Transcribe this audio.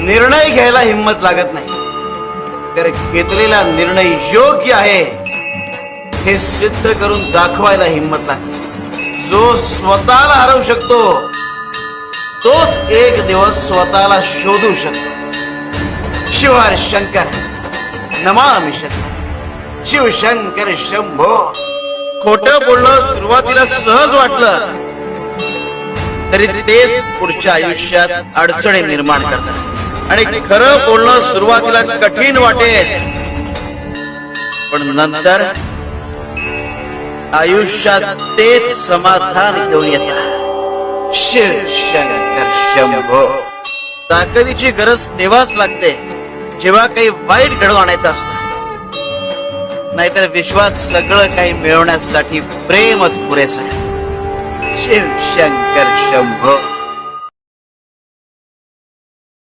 निर्णय घ्यायला हिंमत लागत नाही, तर घेतलेला निर्णय योग्य आहे हे सिद्ध करून दाखवायला हिंमत लागते. जो स्वतःला हरवू शकतो तोच एक दिवस स्वतःला शोधू शकतो. शिवहर शंकर नमामि शंकर, शिवशंकर शंभो. खोटं बोलणं सुरुवातीला सहज वाटलं तरी तेच पुढच्या आयुष्यात अडचणी निर्माण करतात. आणि खरं बोलणं सुरुवातीला कठीण वाटेल, पण नंतर आयुष्यात तेच समाधान घेऊन येतात. शिवशंकर शंभो. ताकदीची गरज तेव्हाच लागते जेव्हा काही वाईट घडवून आणायचं असतं, नाहीतर विश्वात सगळं काही मिळवण्यासाठी प्रेमच पुरेसं. शिवशंकर शंभो.